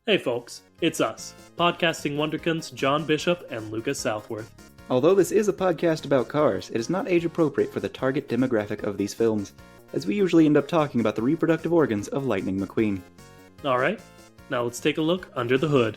Hey folks, it's us, podcasting wonderkins John Bishop and Lucas Southworth. Although this is a podcast about cars, it is not age appropriate for the target demographic of these films, as we usually end up talking about the reproductive organs of Lightning McQueen. Alright, now let's take a look under the hood.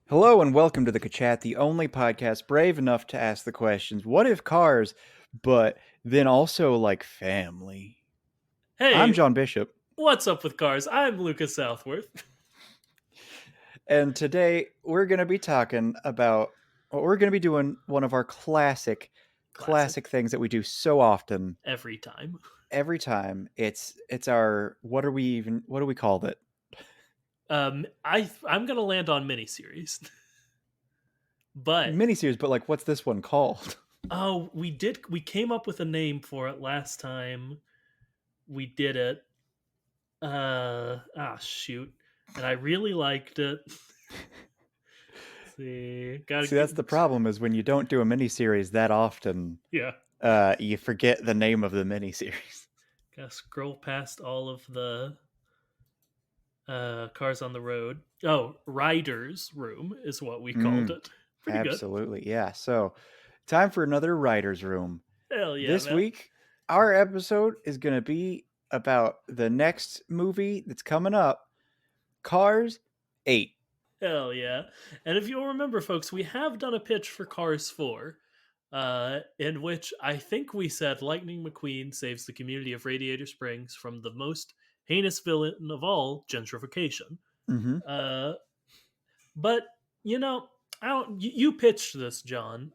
Hello and welcome to the Kachat, the only podcast brave enough to ask the questions, what if cars, but then also like family? Hey, I'm John Bishop. What's up with cars? I'm Lucas Southworth. And today we're going to be talking about, we're going to be doing one of our classic things that we do so often. Every time. It's our, what do we call it? I'm gonna land on miniseries. But like what's this one called? Oh, we came up with a name for it last time we did it. Shoot. And I really liked it. See, that's the problem, is when you don't do a miniseries that often, you forget the name of the miniseries. Gotta scroll past all of the cars on the road. Oh, Rider's Room is what we called it. Pretty Absolutely, good. Yeah. So, time for another Writer's Room. Hell yeah, this week, our episode is going to be about the next movie that's coming up, Cars 8. Hell yeah. And if you'll remember, folks, we have done a pitch for Cars 4, in which I think we said Lightning McQueen saves the community of Radiator Springs from the most heinous villain of all, gentrification. Mm-hmm. But, you pitched this, John,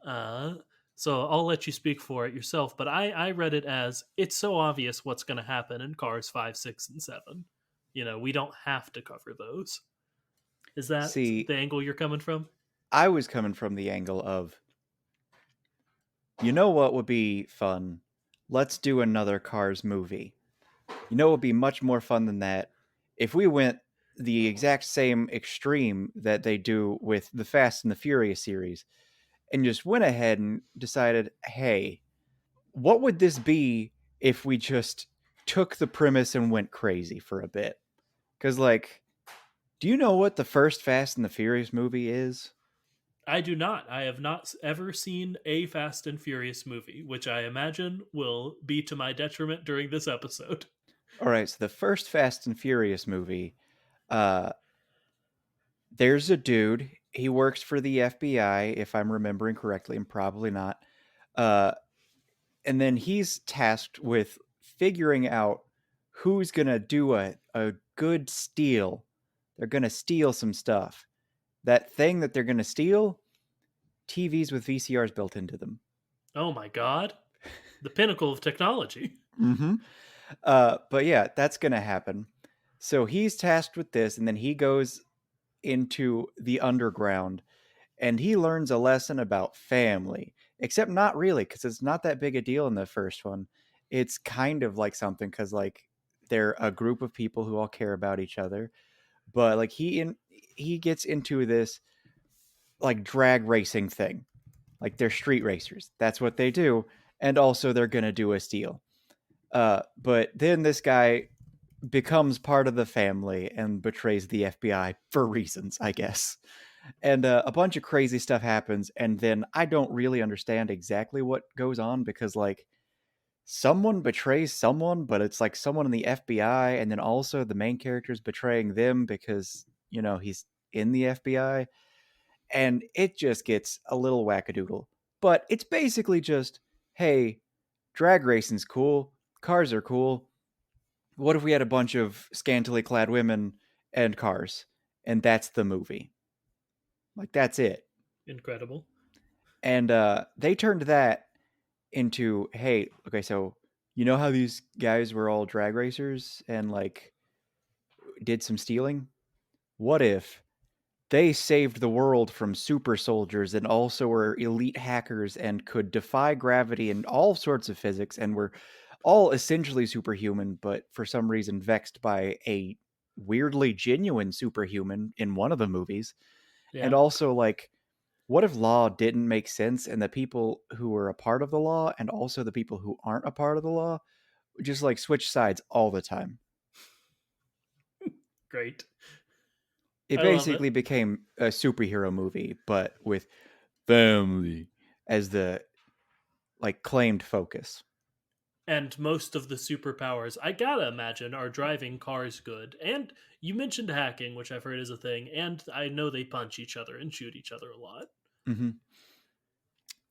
so I'll let you speak for it yourself, but I read it as, it's so obvious what's going to happen in Cars 5, 6, and 7. We don't have to cover those. Is that the angle you're coming from? I was coming from the angle of, you know what would be fun? Let's do another Cars movie. You know what would be much more fun than that? If we went the exact same extreme that they do with the Fast and the Furious series and just went ahead and decided, hey, what would this be if we just took the premise and went crazy for a bit? Because, do you know what the first Fast and the Furious movie is? I do not. I have not ever seen a Fast and Furious movie, which I imagine will be to my detriment during this episode. All right, so the first Fast and Furious movie, there's a dude. He works for the FBI, if I'm remembering correctly, and probably not. And then he's tasked with figuring out who's going to do a good steal. They're going to steal some stuff. That thing that they're going to steal, TVs with VCRs built into them. Oh my God. The pinnacle of technology. Mm-hmm. But yeah, that's going to happen. So he's tasked with this, and then he goes into the underground, and he learns a lesson about family. Except not really, because it's not that big a deal in the first one. It's kind of like something, because they're a group of people who all care about each other. But he gets into this drag racing thing. They're street racers. That's what they do. And also they're going to do a steal. But then this guy becomes part of the family and betrays the FBI for reasons, I guess. And a bunch of crazy stuff happens. And then I don't really understand exactly what goes on, because someone betrays someone, but it's someone in the FBI. And then also the main character's betraying them because, he's in the FBI. And it just gets a little wackadoodle. But it's basically just, hey, drag racing's cool. Cars are cool. What if we had a bunch of scantily clad women and cars? And that's the movie. That's it. Incredible. And they turned that into, hey, okay, so you know how these guys were all drag racers and like did some stealing? What if they saved the world from super soldiers and also were elite hackers and could defy gravity and all sorts of physics and were all essentially superhuman, but for some reason vexed by a weirdly genuine superhuman in one of the movies? And Yeah. also, like, what if law didn't make sense and the people who were a part of the law and also the people who aren't a part of the law just like switch sides all the time? Great. It I love it. basically became a superhero movie, but with family as the like claimed focus. And most of the superpowers, I gotta imagine, are driving cars good. And you mentioned hacking, which I've heard is a thing, and I know they punch each other and shoot each other a lot. Hmm.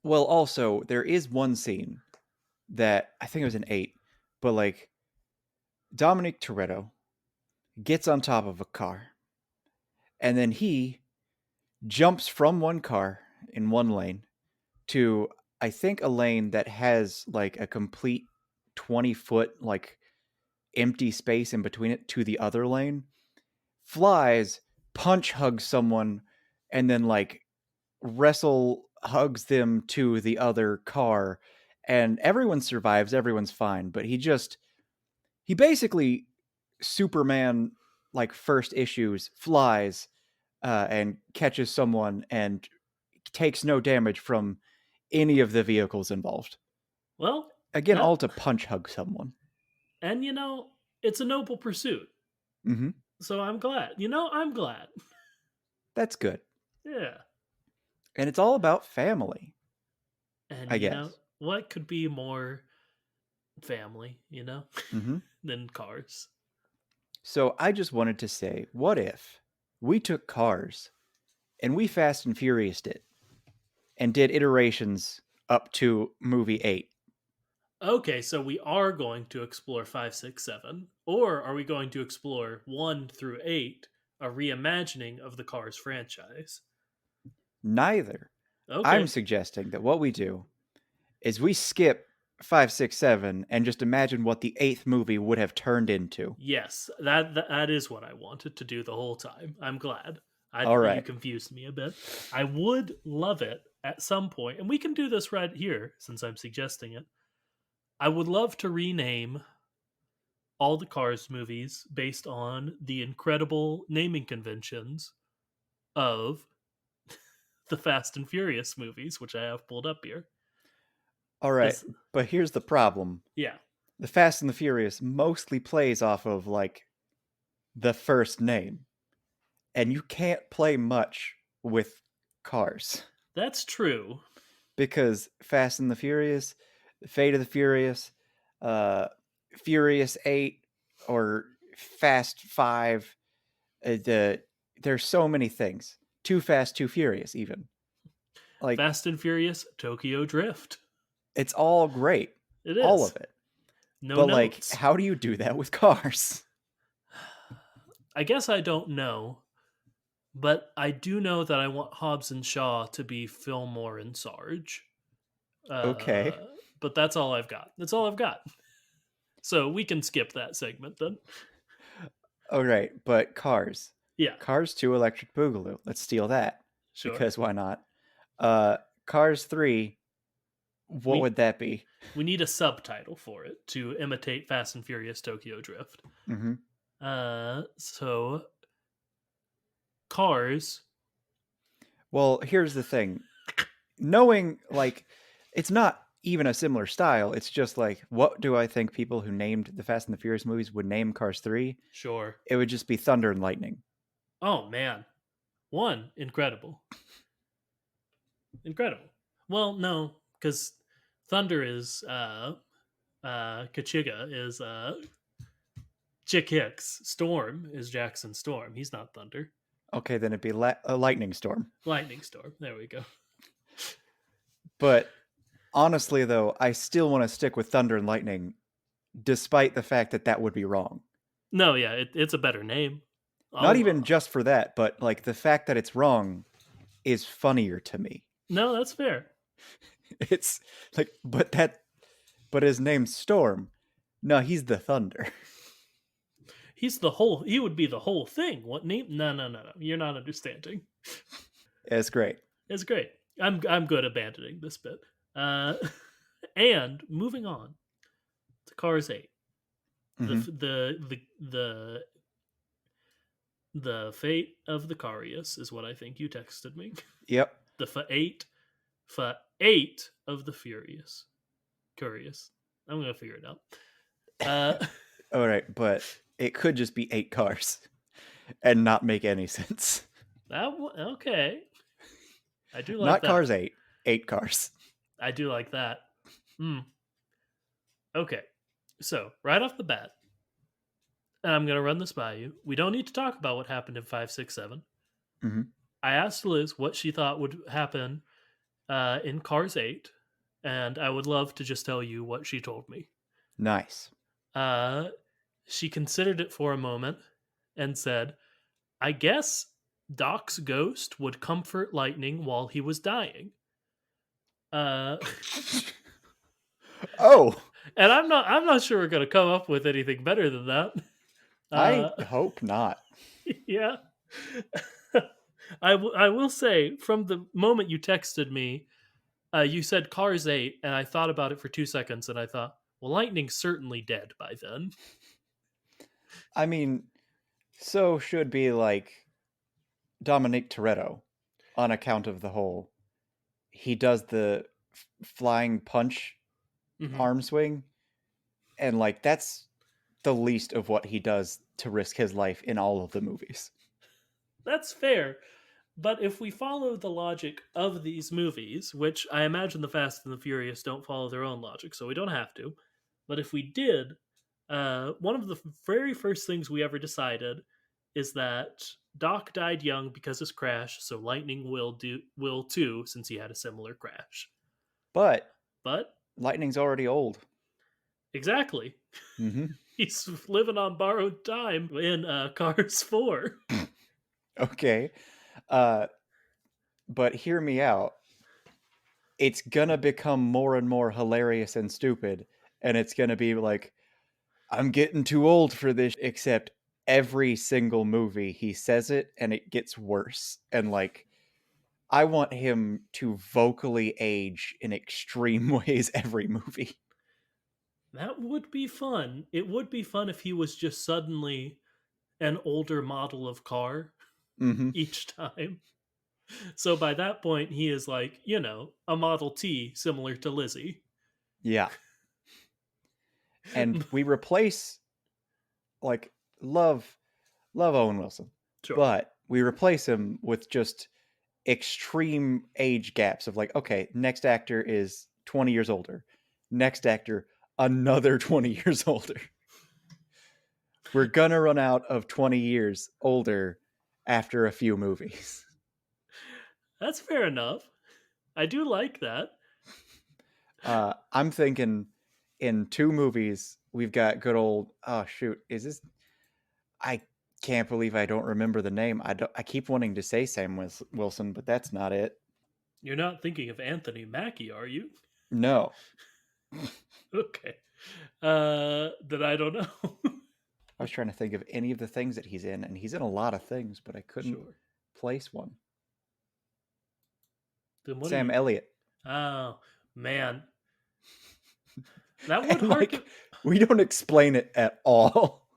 Well, also there is one scene that I think it was an 8, but like Dominic Toretto gets on top of a car and then he jumps from one car in one lane to I think a lane that has like a complete 20-foot like empty space in between it to the other lane, flies, punch hugs someone, and then like wrestle hugs them to the other car, and everyone survives, everyone's fine, but he basically Superman like first issues flies and catches someone and takes no damage from any of the vehicles involved. Well, Again, that, all to punch hug someone. and it's a noble pursuit. Hmm. So I'm glad. I'm glad. That's good. Yeah. And it's all about family, And I guess. what could be more family, Hmm. than cars? So I just wanted to say, what if we took Cars and we Fast and Furious it and did iterations up to movie 8? Okay, so we are going to explore 5, 6, 7, or are we going to explore 1 through 8, a reimagining of the Cars franchise? Neither. I'm Okay. suggesting that what we do is we skip 5, 6, 7 and just imagine what the 8th movie would have turned into. Yes, that is what I wanted to do the whole time. I'm glad. All You right. confused me a bit. I would love it at some point, and we can do this right here since I'm suggesting it. I would love to rename all the Cars movies based on the incredible naming conventions of the Fast and Furious movies, which I have pulled up here. All right. Because, But here's the problem. yeah, The Fast and the Furious mostly plays off of like the first name, and you can't play much with Cars that's true. because Fast and the Furious, Fate of the Furious, uh, Furious 8, or Fast 5, there's so many things. Too Fast, Too Furious, even. Like, Fast and Furious Tokyo Drift. it's all great, It all is. of it. No But like, notes. how do you do that with Cars? I guess I don't know, but I do know that I want Hobbs and Shaw to be Fillmore and Sarge. Okay. Uh, but that's all I've got. That's all I've got. So we can skip that segment then. All right, but Cars. Yeah, Cars 2 Electric Boogaloo. Let's steal that sure. because why not? Cars 3, what We would that be? we need a subtitle for it to imitate Fast and Furious Tokyo Drift. Hmm. So Cars. Well, here's the thing. Knowing, like, it's not even a similar style. It's just like, what do I think people who named the Fast and the Furious movies would name Cars 3? Sure. It would just be Thunder and Lightning. Oh man, one incredible, incredible. Well, no, because Thunder is Kachiga is Chick Hicks. Storm is Jackson Storm. He's not Thunder. Okay, then it'd be a Lightning Storm. Lightning Storm. There we go. But honestly, though, I still want to stick with Thunder and Lightning, despite the fact that that would be wrong. No, yeah, it's a better name. Not I'll, even just for that, but like the fact that it's wrong is funnier to me. no, that's fair. It's like, but his name's Storm. No, he's the Thunder. He would be the whole thing, wouldn't he? No, no, no, no. You're not understanding. It's great. It's great. I'm good abandoning this bit. Uh, and moving on to Cars 8. The Hmm. the fate of the Carius is what I think you texted me. Yep. The fate of the Furious. Curious. I'm gonna figure it out. All right, but it could just be 8 cars and not make any sense. Okay. I do like Not that. Cars 8, 8 cars. I do like that. Okay. So, right off the bat, and I'm going to run this by you. We don't need to talk about what happened in 5, 6, 7. Mm-hmm. I asked Liz what she thought would happen in Cars 8, and I would love to just tell you what she told me. Nice. She considered it for a moment and said, I guess Doc's ghost would comfort Lightning while he was dying. Oh, and I'm not sure we're going to come up with anything better than that. I hope not. Yeah. I will say, from the moment you texted me, you said Cars 8, and I thought about it for 2 seconds, and I thought, well, Lightning's certainly dead by then. I mean, so should be like Dominic Toretto on account of the whole. He does the flying punch arm swing, and like that's the least of what he does to risk his life in all of the movies. That's fair. But if we follow the logic of these movies, which I imagine the Fast and the Furious don't follow their own logic, so we don't have to. But if we did, one of the very first things we ever decided is that Doc died young because of his crash, so Lightning will too, since he had a similar crash. But But Lightning's already old. Exactly. Mm-hmm. He's living on borrowed time in Cars 4. Okay. But hear me out. It's gonna become more and more hilarious and stupid, and it's gonna be like, I'm getting too old for this, except every single movie he says it and it gets worse. And like, I want him to vocally age in extreme ways every movie. That would be fun. It would be fun if he was just suddenly an older model of car Mm-hmm. each time. So by that point, he is like, a Model T similar to Lizzie. Yeah. And we replace, like, love Owen Wilson. Sure. But we replace him with just extreme age gaps of like, okay, next actor is 20 years older. Next actor, another 20 years older. We're gonna run out of 20 years older after a few movies. That's fair enough. I do like that. I'm thinking in 2 movies, we've got good old, oh shoot, is this, I can't believe I don't remember the name. I keep wanting to say Sam Wilson, but that's not it. You're not thinking of Anthony Mackie, are you? No. Okay. Then I don't know. I was trying to think of any of the things that he's in, and he's in a lot of things, but I couldn't place one. Then Sam Elliott. Oh, man. That would like, we don't explain it at all.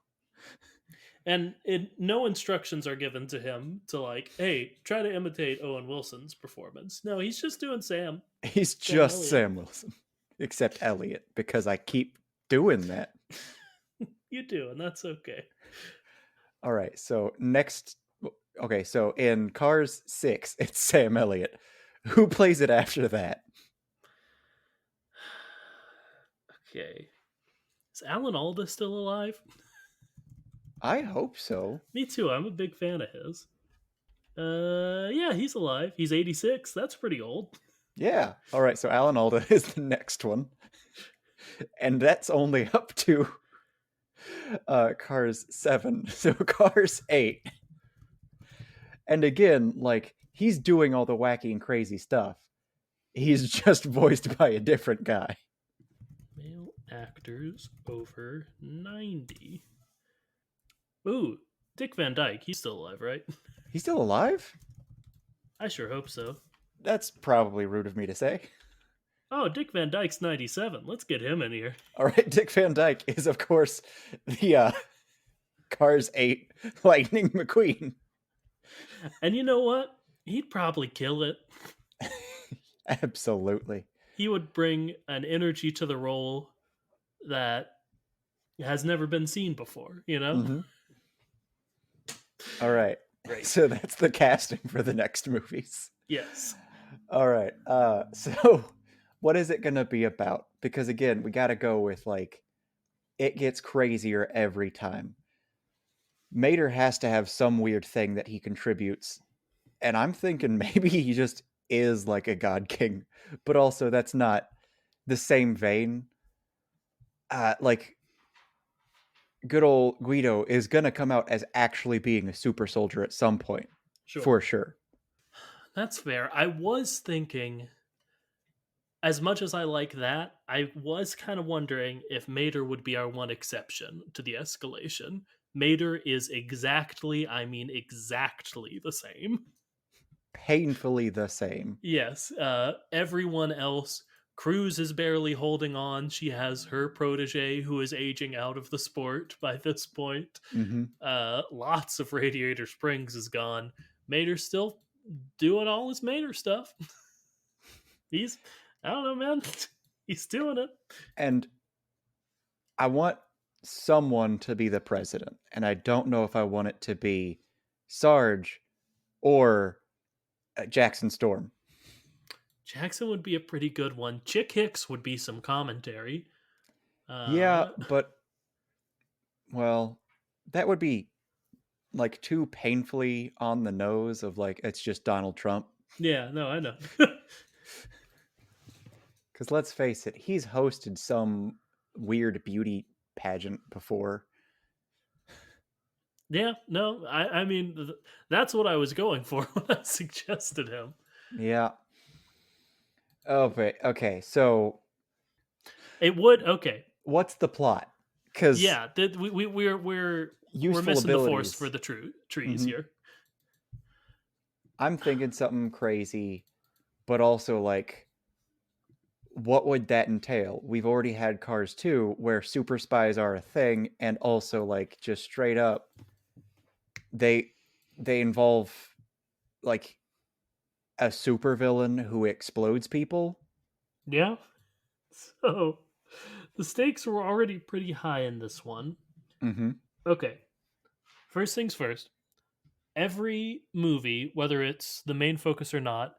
And no instructions are given to him to like, hey, try to imitate Owen Wilson's performance. No, he's just doing Sam. He's just Sam Wilson, except Elliott, because I keep doing that. You do, and that's okay. All right, so next, okay, so in Cars 6, it's Sam Elliott. Who plays it after that? Okay. Is Alan Alda still alive? I hope so. Me too. I'm a big fan of his. Yeah, he's alive. He's 86. That's pretty old. Yeah. All right, so Alan Alda is the next one. And that's only up to Cars 7. So Cars 8. And again, like, he's doing all the wacky and crazy stuff. He's just voiced by a different guy. Male actors over 90. Ooh, Dick Van Dyke. He's still alive, right? He's still alive? I sure hope so. That's probably rude of me to say. Oh, Dick Van Dyke's 97. Let's get him in here. All right, Dick Van Dyke is, of course, the Cars 8 Lightning McQueen. And you know what? He'd probably kill it. Absolutely. He would bring an energy to the role that has never been seen before, you know? Mm-hmm. All right. Great. So that's the casting for the next movies. Yes. All right. So what is it going to be about? Because again, we got to go with like it gets crazier every time. Mater has to have some weird thing that he contributes. And I'm thinking maybe he just is like a god king, but also that's not the same vein. Like good old Guido is going to come out as actually being a super soldier at some point. Sure. For sure. That's fair. I was thinking, as much as I like that, I was kind of wondering if Mater would be our one exception to the escalation. Mater is exactly, I mean, exactly the same. Painfully the same. Yes. Everyone else, Cruz is barely holding on. She has her protege who is aging out of the sport by this point. Mm-hmm. Lots of Radiator Springs is gone. Mater's still doing all his Mater stuff. He's, I don't know, man. He's doing it. And I want someone to be the president, and I don't know if I want it to be Sarge or Jackson Storm. Jackson would be a pretty good one. Chick Hicks would be some commentary. Yeah, but well, that would be like too painfully on the nose of like it's just Donald Trump. Yeah, no, I know. Because let's face it, he's hosted some weird beauty pageant before. Yeah, no, I mean, that's what I was going for when I suggested him. Yeah. Oh, wait. Okay, so It would, okay. what's the plot? Because Yeah, we're missing the forest for the trees Mhm. here. I'm thinking something crazy, but also like, what would that entail? We've already had Cars 2 where super spies are a thing, and also like just straight up, they involve like a supervillain who explodes people. Yeah. So the stakes were already pretty high in this one. Mm-hmm. Okay. First things first. Every movie, whether it's the main focus or not,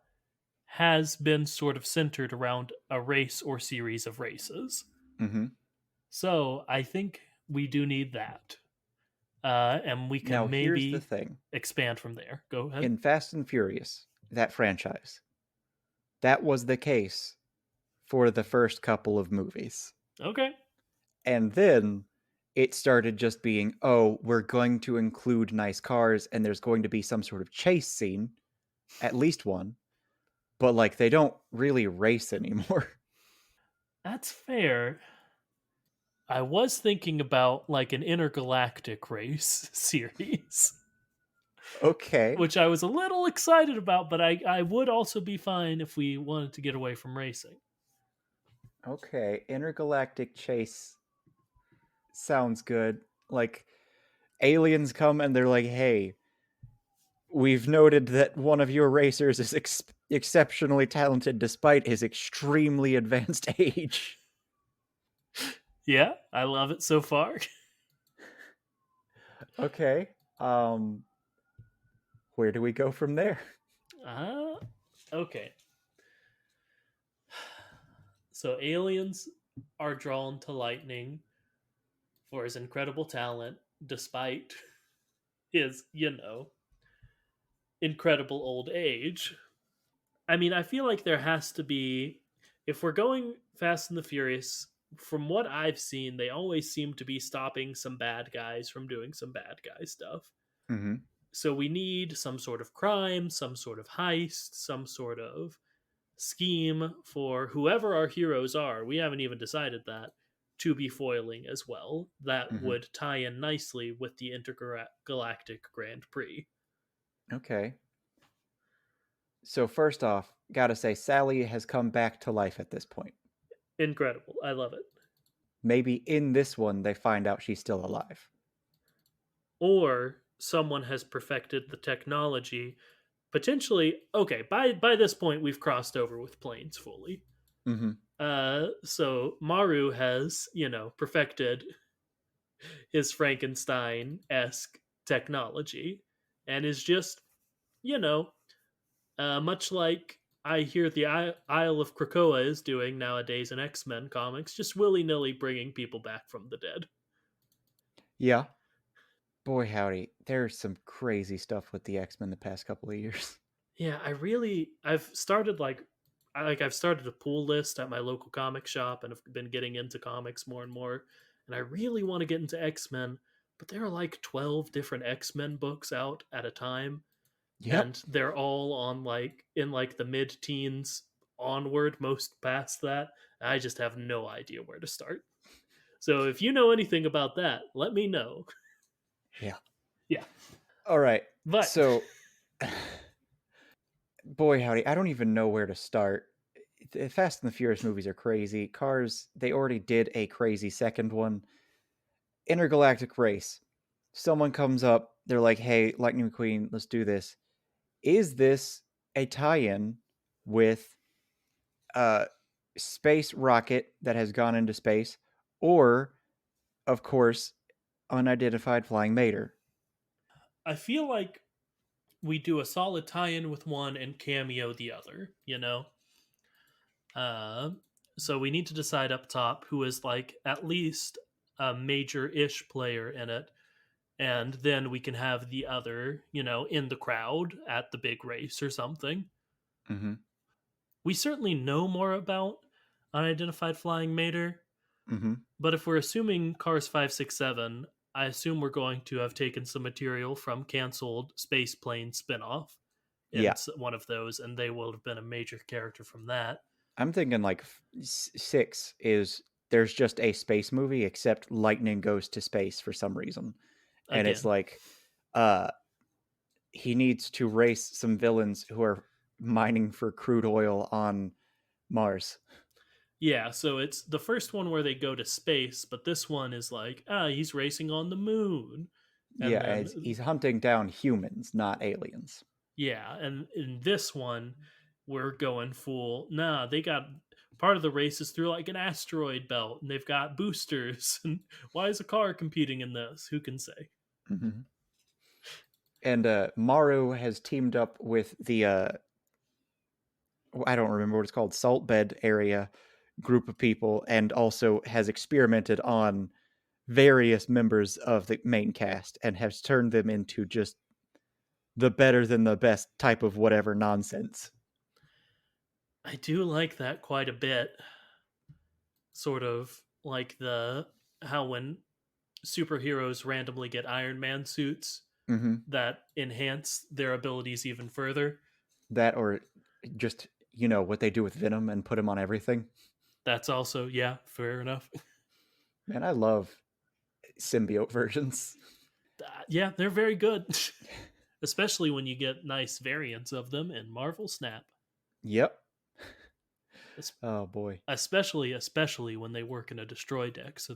has been sort of centered around a race or series of races. Mm-hmm. So I think we do need that. And we can Now here's the maybe thing. expand from there. Go ahead. In Fast and Furious, that franchise, that was the case for the first couple of movies. Okay. And then it started just being, oh, we're going to include nice cars and there's going to be some sort of chase scene, at least one. But like they don't really race anymore. That's fair. I was thinking about like an intergalactic race series, Okay. which I was a little excited about, but I would also be fine if we wanted to get away from racing. Okay. Intergalactic chase sounds good. Like aliens come and they're like, hey, we've noted that one of your racers is exceptionally talented despite his extremely advanced age. Yeah, I love it so far. Okay. Where do we go from there? Okay. So aliens are drawn to Lightning for his incredible talent, despite his, incredible old age. I mean, I feel like there has to be, if we're going Fast and the Furious, from what I've seen, they always seem to be stopping some bad guys from doing some bad guy stuff. Mm-hmm. So we need some sort of crime, some sort of heist, some sort of scheme for whoever our heroes are. We haven't even decided that to be foiling as well that Hmm. would tie in nicely with the Intergalactic Grand Prix. Okay. So first off, gotta say Sally has come back to life at this point. Incredible. I love it. Maybe in this one they find out she's still alive. Or someone has perfected the technology. Potentially, okay, by this point we've crossed over with planes fully. Hmm. So Maru has, perfected his Frankenstein-esque technology and is just, you know, much like I hear the Isle of Krakoa is doing nowadays in X-Men comics, just willy-nilly bringing people back from the dead. Yeah. Boy howdy, there's some crazy stuff with the X-Men the past couple of years. Yeah, I've started I've started a pool list at my local comic shop and have been getting into comics more and more. And I really want to get into X-Men, but there are like 12 different X-Men books out at a time, Yep. and they're all on in the mid-teens onward, most past that. I just have no idea where to start. So if you know anything about that, let me know. Yeah. Yeah. All right. But So boy howdy, I don't even know where to start. The Fast and the Furious movies are crazy. Cars, they already did a crazy second one. Intergalactic race. Someone comes up, they're like, "Hey, Lightning McQueen, let's do this." Is this a tie-in with a space rocket that has gone into space, or, of course, unidentified flying mater? I feel like we do a solid tie-in with one and cameo the other. Uh, so we need to decide up top who is like at least a major-ish player in it, and then we can have the other, in the crowd at the big race or something. Mm-hmm. We certainly know more about unidentified flying mater, Mm-hmm. but if we're assuming Cars 567, I assume we're going to have taken some material from canceled Space Plane spinoff in Yeah. one of those, and they will have been a major character from that. I'm thinking like six is there's just a space movie, except Lightning goes to space for some reason. And it's Again, like, uh, he needs to race some villains who are mining for crude oil on Mars. yeah, so it's the first one where they go to space, but this one is like, he's racing on the moon. And Yeah, as then, he's hunting down humans, not aliens. yeah, and in this one, we're going full, nah, they got part of the race is through like an asteroid belt, and they've got boosters. And why is a car competing in this? Who can say? Hmm. And Maru has teamed up with the I don't remember what it's called, salt bed area group of people, and also has experimented on various members of the main cast and has turned them into just the better than the best type of whatever nonsense. I do like that quite a bit. Sort of like the how when superheroes randomly get Iron Man suits Hmm. that enhance their abilities even further. That or just what they do with Venom and put him on everything. That's also, yeah, fair enough. Man, I love symbiote versions. Yeah, they're very good, especially when you get nice variants of them in Marvel Snap. Yep. Oh boy. Especially when they work in a destroy deck, so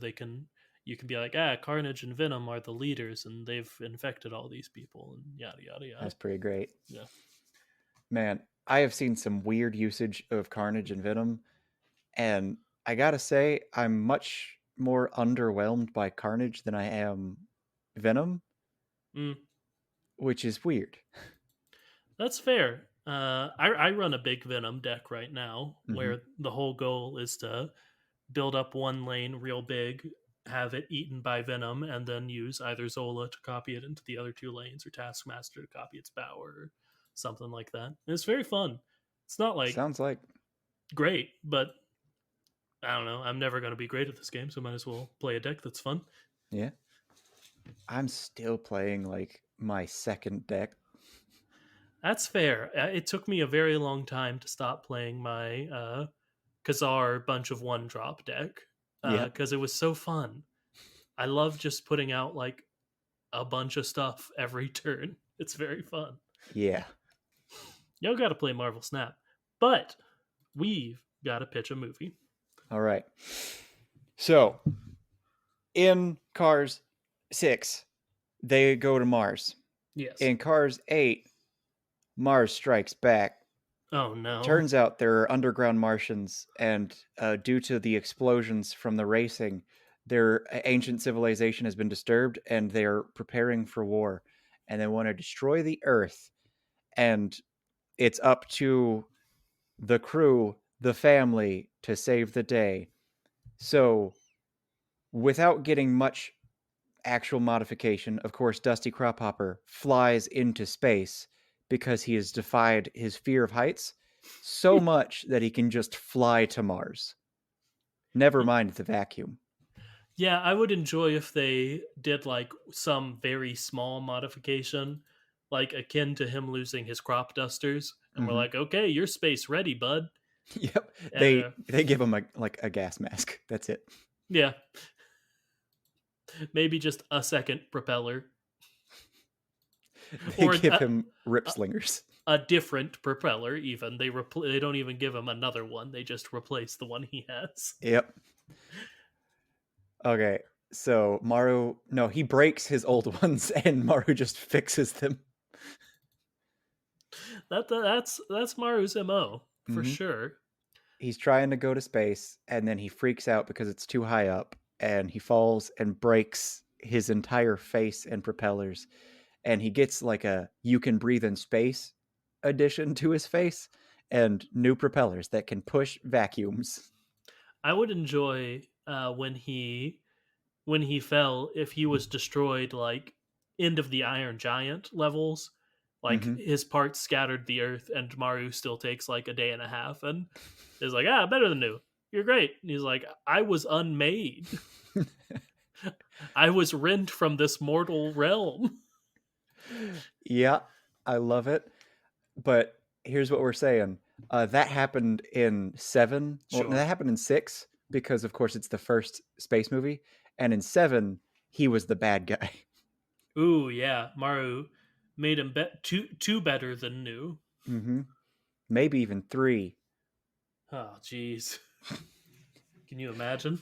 you can be like, Carnage and Venom are the leaders, and they've infected all these people, and yada yada yada. That's pretty great. Yeah, Man, I have seen some weird usage of Carnage and Venom, and I gotta say, I'm much more underwhelmed by Carnage than I am Venom, mm, which is weird. that's fair. I run a big Venom deck right now, Hmm. where the whole goal is to build up one lane real big, have it eaten by Venom, and then use either Zola to copy it into the other two lanes or Taskmaster to copy its power or something like that. And it's very fun. It's not like Sounds like, great, but I don't know. I'm never going to be great at this game, so might as well play a deck that's fun. yeah. I'm still playing like my second deck. That's fair. It took me a very long time to stop playing my Kazar bunch of one drop deck. Yeah. because it was so fun. I love just putting out like a bunch of stuff every turn. It's very fun. Yeah. Y'all got to play Marvel Snap, but we've got to pitch a movie. All right. So in Cars 6, they go to Mars. Yes. In Cars 8, Mars strikes back. Oh no. Turns out there are underground Martians, and due to the explosions from the racing, their ancient civilization has been disturbed, and they're preparing for war, and they want to destroy the Earth. And it's up to the crew, the family, to save the day. So, without getting much actual modification, of course, Dusty Crophopper flies into space because he has defied his fear of heights so much that he can just fly to Mars. Never mind the vacuum. Yeah, I would enjoy if they did like some very small modification, like akin to him losing his crop dusters, and we're Mm-hmm. like, okay, you're space ready, bud. Yep. And They give him a gas mask. That's it. yeah, maybe just a second propeller They or give him rip a, slingers. a different propeller. Even they don't even give him another one. They just replace the one he has. Yep. Okay. So Maru, no, he breaks his old ones, and Maru just fixes them. That's Maru's mo for Mm-hmm. sure. He's trying to go to space, and then he freaks out because it's too high up, and he falls and breaks his entire face and propellers, and he gets like a "you can breathe in space" addition to his face, and new propellers that can push vacuums. I would enjoy when he fell if he was destroyed like end of the Iron Giant levels. Like Mm-hmm. his parts scattered the earth, and Maru still takes like a day and a half, and is like, better than new. You're great. And he's like, I was unmade. I was rent from this mortal realm. Yeah, I love it. But here's what we're saying. That happened in 7. Well, no, Sure. that happened in 6 because, of course, it's the first space movie. And in 7, he was the bad guy. Ooh, yeah. Maru made him two better than new. Mm-hmm. Maybe even 3. Oh, jeez. Can you imagine?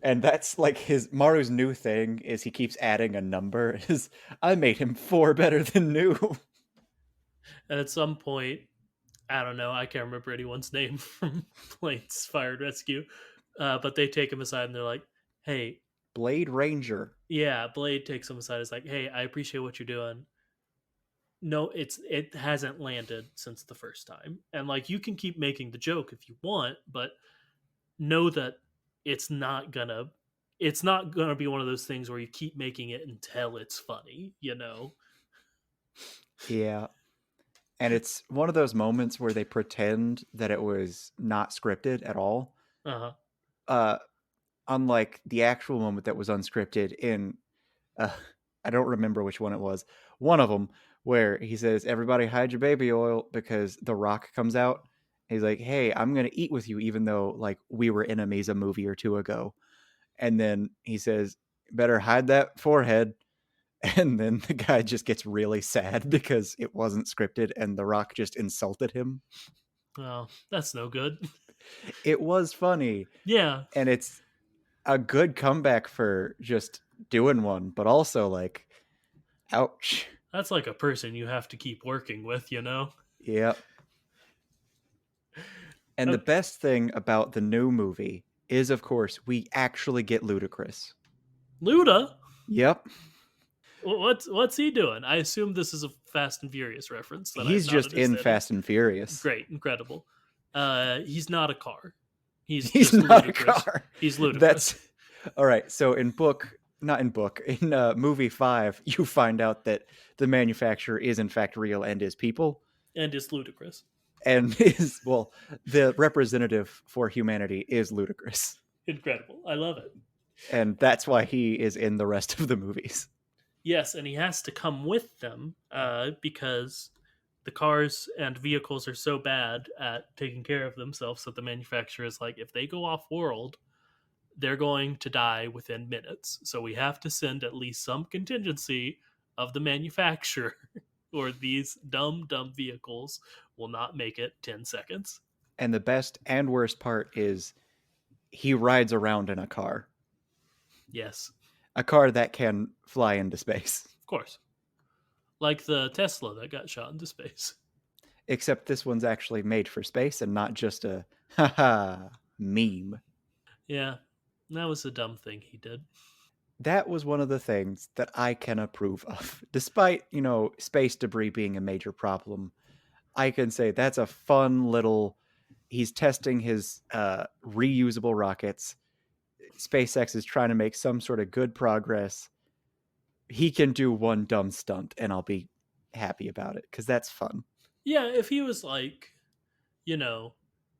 And that's like his Maru's new thing is he keeps adding a number. Is I made him 4 better than new. And at some point, I don't know, I can't remember anyone's name from Planes Fire and Rescue, but they take him aside and they're like, hey, Blade Ranger. yeah, Blade takes him aside. It's like, hey, I appreciate what you're doing. No, it hasn't landed since the first time. And like you can keep making the joke if you want, but know that it's not gonna it's not gonna be one of those things where you keep making it until it's funny, you know? Yeah. And it's one of those moments where they pretend that it was not scripted at all. Uh-huh. Uh Unlike the actual moment that was unscripted in uh, I don't remember which one it was. One of them where he says, "Everybody hide your baby oil," because The Rock comes out. He's like, "Hey, I'm gonna eat with you, even though like we were enemies a movie or two ago." And then he says, "Better hide that forehead." And then the guy just gets really sad because it wasn't scripted, and The Rock just insulted him. Well, that's no good. It was funny, Yeah, and it's a good comeback for just doing one, but also like, ouch. that's like a person you have to keep working with, you know? Yep. And the Okay. best thing about the new movie is, of course, we actually get Ludacris. Luda? Yep. What's he doing? I assume this is a Fast and Furious reference that I'm He's not just in understanding. Fast and Furious. Great, incredible. He's not a car. He's He's just not a ludicrous. car. He's ludicrous. That's all right. So not in book, in movie 5, you find out that the manufacturer is in fact real and is people, And is ludicrous. and is well, the representative for humanity is Ludacris, Incredible. I love it. and that's why he is in the rest of the movies. Yes, and he has to come with them because the cars and vehicles are so bad at taking care of themselves that the manufacturer is like, if they go off world, they're going to die within minutes. So we have to send at least some contingency of the manufacturer, or these dumb vehicles will not make it 10 seconds. And the best and worst part is he rides around in Yes, a car that can fly into space. of course. Like the Tesla that got shot into space. Except this one's actually made for space and not just a haha meme. Yeah, that was a dumb thing he did. That was one of the things that I can approve of. Despite, space debris being a major problem, I can say that's a fun little. He's testing his reusable rockets. SpaceX is trying to make some sort of good progress. He can do one dumb stunt, and I'll be happy about it because that's fun. Yeah, if he was like, you know,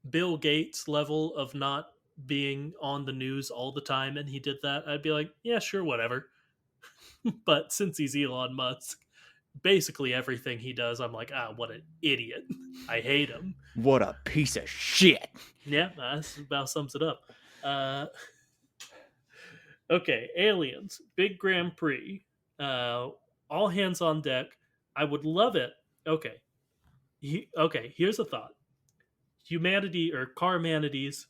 Bill Gates level of not being on the news all the time and he did that, I'd be like, yeah, sure, whatever. But since he's Elon Musk, basically everything he does, I'm like, what an idiot. I hate him. What a piece of shit. Yeah, that about sums it up. Uh, okay, Aliens, big Grand Prix, all hands on deck. I would love it. Okay, here's a thought. Humanity or Carmanity's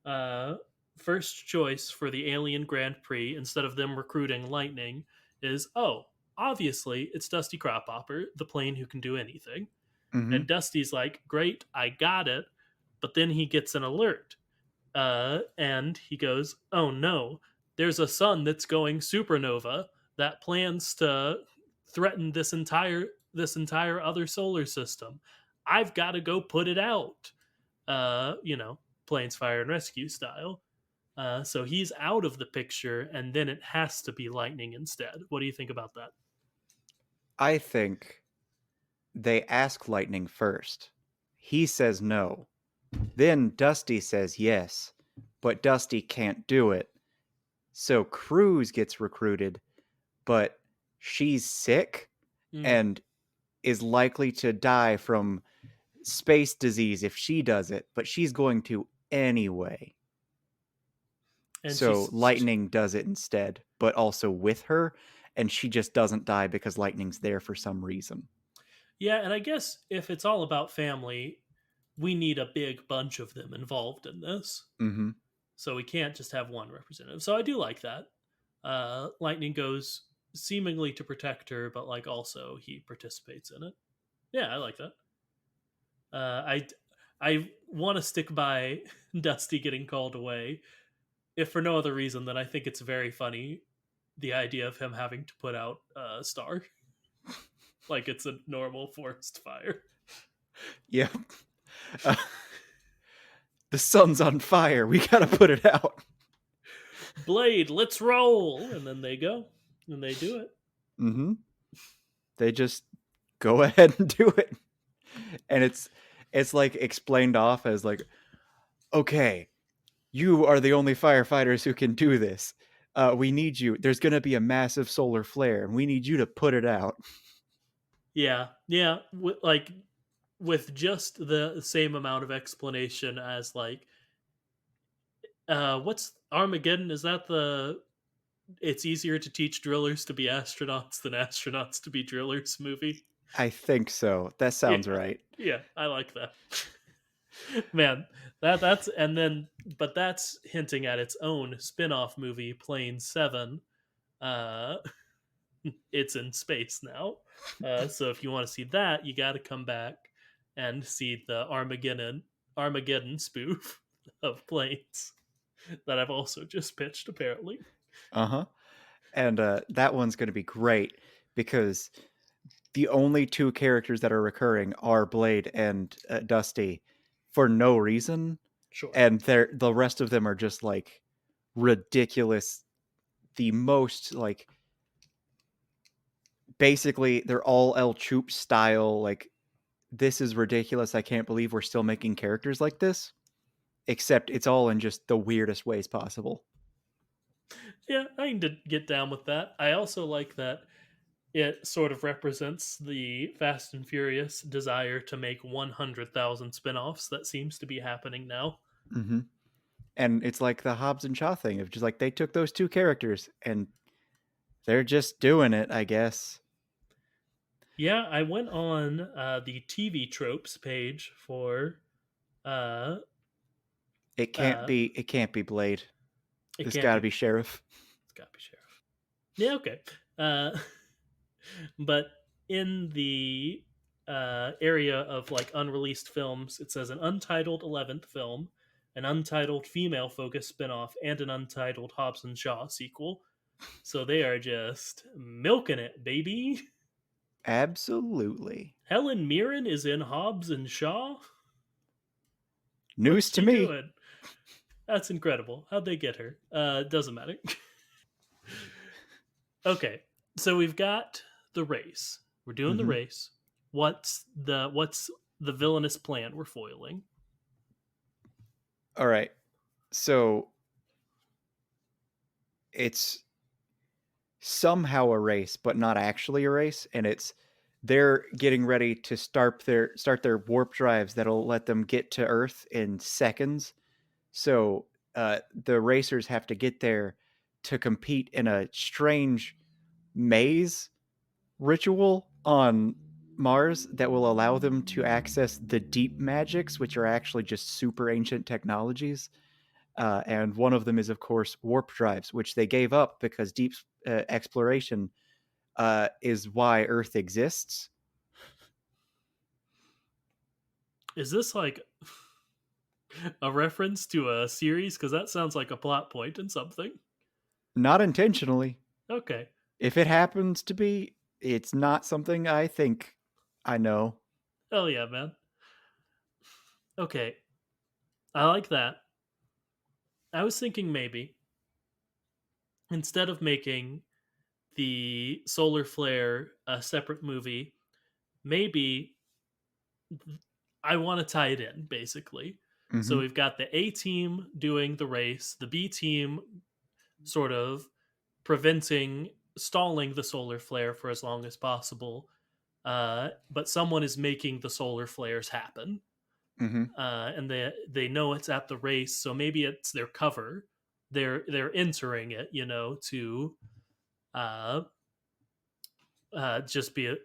uh, first choice for the Alien Grand Prix, instead of them recruiting Lightning, is obviously it's Dusty Crophopper, the plane who can do anything. Mm-hmm. And Dusty's like, great, I got it. But then he gets an alert. And he goes, oh no, there's a sun that's going supernova that plans to threaten this entire other solar system. I've got to go put it out. Planes, fire, and rescue style. So he's out of the picture, and then it has to be Lightning instead. What do you think about that? I think they ask Lightning first. He says no. Then Dusty says yes, but Dusty can't do it. So Cruz gets recruited, but she's sick Mm. and is likely to die from space disease if she does it, but she's going to anyway. And So she's Lightning does it instead, but also with her, and she just doesn't die because Lightning's there for some reason. yeah, and I guess if it's all about family, we need a big bunch of them involved in this. Mm-hmm. So we can't just have one representative. So I do like that. Lightning goes seemingly to protect her, but like also he participates in it. Yeah, I like that. I want to stick by Dusty getting called away, if for no other reason than I think it's very funny, the idea of him having to put out a star like it's a normal forest fire. Yep. Uh, the sun's on fire. We gotta put it out. Blade, let's roll, and then they go and they do it. Mm-hmm. They just go ahead and do it, and it's like explained off as like, okay, you are the only firefighters who can do this. We need you. There's going to be a massive solar flare, and we need you to put it out. Yeah, like with just the same amount of explanation as like, what's Armageddon? Is that the it's easier to teach drillers to be astronauts than astronauts to be drillers movie? I think so. That sounds Yeah, right. yeah, I like that. Man, that's and then but that's hinting at its own spin-off movie, Plane 7. Uh it's in space now. So if you want to see that, you got to come back and see the Armageddon spoof of planes that I've also just pitched apparently. Uh-huh. And that one's going to be great because the only two characters that are recurring are Blade and Dusty for no reason, Sure. and the rest of them are just like ridiculous. The most like basically they're all El Choop style. Like, this is ridiculous. I can't believe we're still making characters like this. Except it's all in just the weirdest ways possible. Yeah, I can get down with that. I also like that it sort of represents the Fast and Furious desire to make 100,000 spin-offs that seems to be happening now. Mm-hmm. And it's like the Hobbs and Shaw thing of just like they took those two characters and they're just doing it, I guess. Yeah, I went on the TV tropes page for uh uh It can't be Blade. it This can't gotta be, be Sheriff. it's gotta be Sheriff. Yeah, okay. Uh but in the area of like unreleased films, it says an untitled 11th film, an untitled female focused spin-off, and an untitled Hobbs and Shaw sequel. So they are just milking it, baby. Absolutely. Helen Mirren is in Hobbs and Shaw. What's News to she me. doing? That's incredible. How'd they get her? Doesn't matter. Okay, so we've got the race. We're doing the Mm-hmm. race. What's the villainous plan we're foiling? All right. So it's somehow a race, but not actually a race, and it's they're getting ready to start their warp drives that'll let them get to Earth in seconds. So the racers have to get there to compete in a strange maze ritual on Mars that will allow them to access the deep magics, which are actually just super ancient technologies. And one of them is, of course, warp drives, which they gave up because deep exploration is why Earth exists. Is this like a reference to a series? Because that sounds like a plot point in something. Not intentionally. Okay. If it happens to be, it's not something I think I know. Hell yeah, man. Okay. I like that. I was thinking maybe instead of making the solar flare a separate movie, maybe I want to tie it in basically. So Mm-hmm. we've got the A team doing the race, the B team sort of preventing, stalling the solar flare for as long as possible. But someone is making the solar flares happen, Mm-hmm. and they know it's at the race, so maybe it's their cover. They're entering it, to uh, just be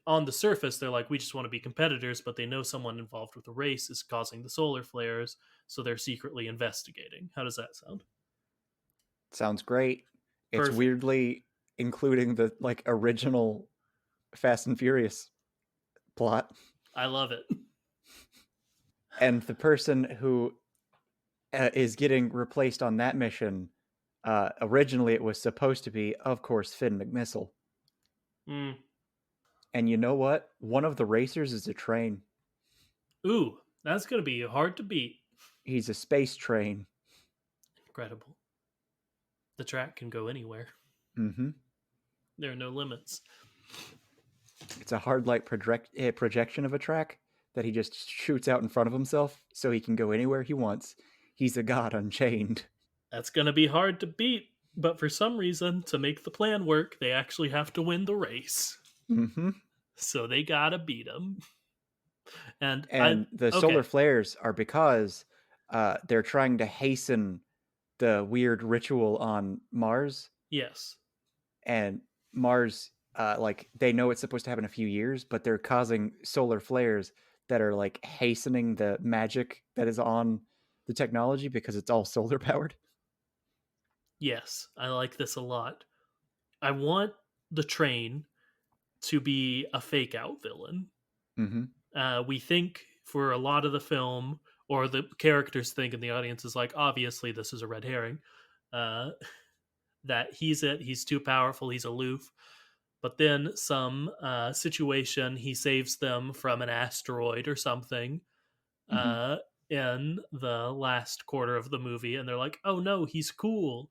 on the surface. They're like, we just want to be competitors, but they know someone involved with the race is causing the solar flares, so they're secretly investigating. How does that sound? Sounds great. It's Perfect. weirdly including the like original Fast and Furious plot. I love it. And the person who is getting replaced on that mission, originally it was supposed to be, of course, Finn McMissile. Mm. And you know what? One of the racers is a train. Ooh, that's gonna be hard to beat. He's a space train. Incredible. The track can go anywhere. Mm-hmm. There are no limits. It's a hard light projection of a track that he just shoots out in front of himself so he can go anywhere he wants. He's a god unchained. That's gonna be hard to beat, but for some reason, to make the plan work, they actually have to win the race. Mm-hmm. So they gotta beat him. And I And the solar okay, flares are because they're trying to hasten the weird ritual on Mars, yes, and Mars, like they know it's supposed to happen in a few years, but they're causing solar flares that are like hastening the magic that is on the technology because it's all solar powered. yes, I like this a lot. I want the train to be a fake out villain. Mm-hmm. We think for a lot of the film, or the characters think, and the audience is like, obviously this is a red herring. Uh, that he's too powerful, he's aloof. But then some situation, he saves them from an asteroid or something Mm-hmm. uh, in the last quarter of the movie, and they're like, "Oh no, he's cool."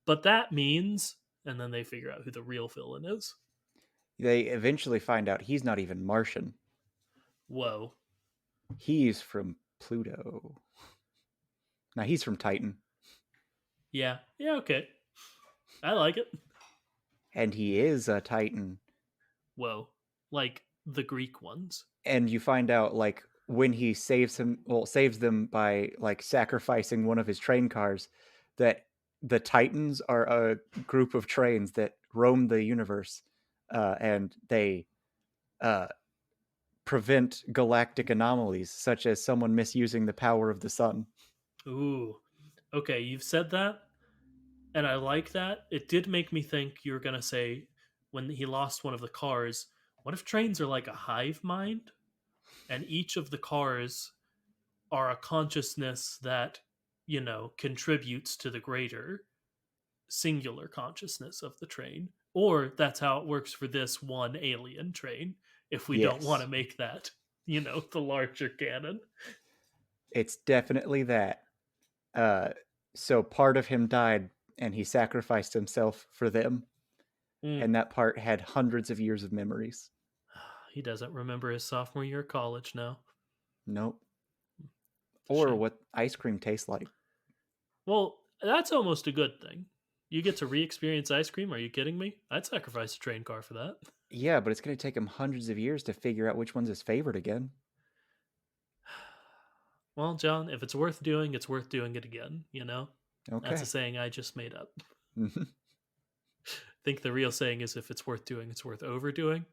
But that means, and then they figure out who the real villain is. They eventually find out he's not even Martian. Whoa. He's from Pluto. Now he's from Titan, Yeah. Yeah. Okay. I like it. and he is a Titan. Whoa. Like the Greek ones. And you find out like when he saves them by like sacrificing one of his train cars, that the Titans are a group of trains that roam the universe, and they uh, prevent galactic anomalies such as someone misusing the power of the sun. Ooh. Okay, you've said that, and I like that. It did make me think you were going to say when he lost one of the cars, what if trains are like a hive mind? And each of the cars are a consciousness that, contributes to the greater singular consciousness of the train. Or that's how it works for this one alien train, if we don't want Yes, to make that, the larger canon. it's definitely that. Uh, so part of him died, and he sacrificed himself for them, Mm. and that part had hundreds of years of memories. He doesn't remember his sophomore year of college now. Nope. It's a Or shame. what ice cream tastes like. Well, that's almost a good thing. You get to re experience ice cream? Are you kidding me? I'd sacrifice a train car for that. Yeah, but it's going to take him hundreds of years to figure out which one's his favorite again. Well, John, if it's worth doing, it's worth doing it again, you know? That's a Okay. saying I just made up. Mhm. I think the real saying is if it's worth doing, it's worth overdoing.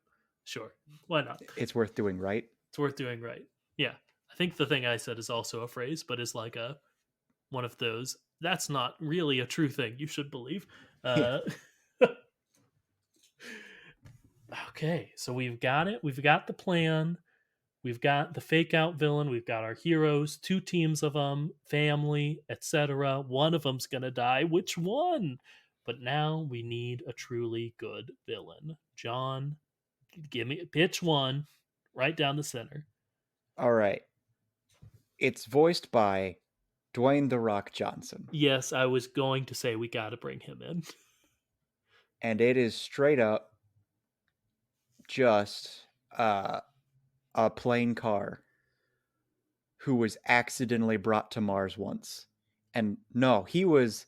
Sure. Why not? It's worth doing, right? It's worth doing right. Yeah. I think the thing I said is also a phrase, but is like a one of those. That's not really a true thing. You should believe. Yeah. Uh, okay, so we've got it. We've got the plan. We've got the fake out villain. We've got our heroes, two teams of them, family, etc. One of them's gonna die. Which one? But now we need a truly good villain. John, give me pitch one, right down the center. All right. It's voiced by Dwayne The Rock Johnson, Yes, I was going to say we got to bring him in. and it is straight up just a plain car who was accidentally brought to Mars once. And no, he was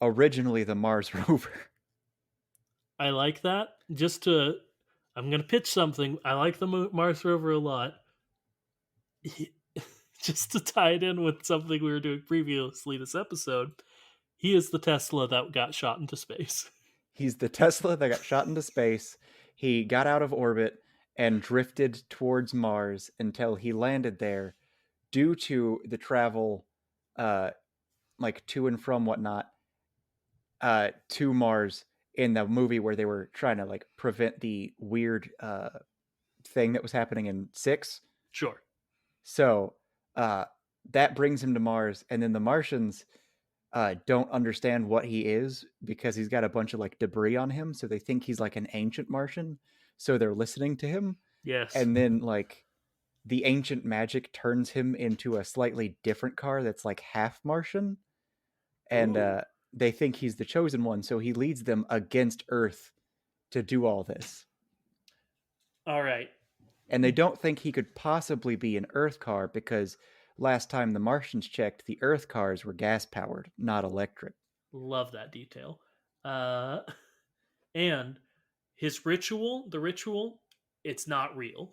originally the Mars rover. I like that. I'm gonna pitch something. I like the Mars rover a lot. He, just to tie it in with something we were doing previously this episode, he is the Tesla that got shot into space. He's the Tesla that got shot into space. He got out of orbit and drifted towards Mars until he landed there due to the travel, uh, like to and from whatnot, to Mars in the movie where they were trying to like prevent the weird thing that was happening in 6. Sure. So uh, that brings him to Mars, and then the Martians don't understand what he is because he's got a bunch of like debris on him, so they think he's like an ancient Martian. So they're listening to him, Yes. and then like the ancient magic turns him into a slightly different car that's like half Martian, and Ooh. they think he's the chosen one. So he leads them against Earth to do all this, All right. and they don't think he could possibly be an Earth car because last time the Martians checked, the Earth cars were gas powered, not electric. Love that detail. Uh, and the ritual, it's not real.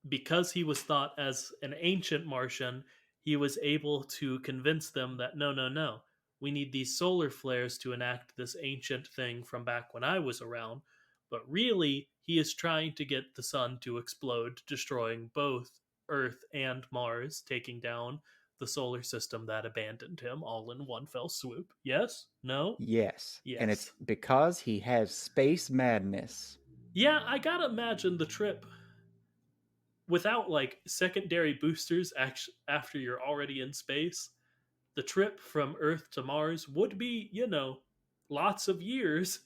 Because he was thought as an ancient Martian, he was able to convince them that no, no, no, we need these solar flares to enact this ancient thing from back when I was around. But really, he is trying to get the sun to explode, destroying both Earth and Mars, taking down the solar system that abandoned him all in one fell swoop. Yes? No? Yes, and it's Yes. because he has space madness. Yeah, I gotta imagine the trip without like secondary boosters after you're already in space, the trip from Earth to Mars would be, lots of years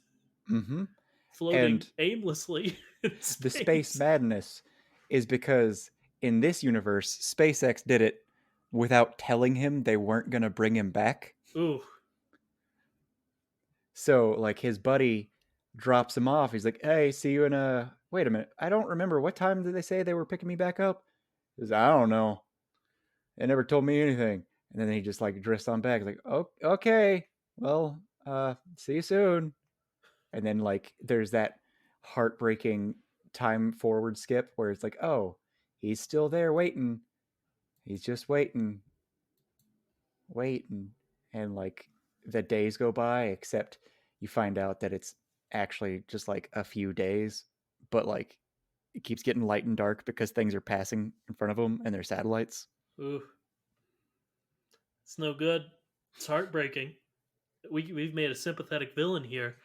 Hmm. floating And aimlessly in the space space. madness is because in this universe, SpaceX did it without telling him they weren't going to bring him back. Ooh, So, like, his buddy drops him off. He's like, hey, see you in a. Wait a minute. I don't remember. What time did they say they were picking me back up? He says, I don't know. They never told me anything. And then he just, like, drifts on back. He's like, oh, okay. Well, see you soon. And then, like, there's that heartbreaking time forward skip where it's like, oh, he's still there waiting. He's just waiting. And like the days go by, except you find out that it's actually just like a few days, but like it keeps getting light and dark because things are passing in front of them and they're satellites. Ooh, it's no good. It's heartbreaking. We've made a sympathetic villain here,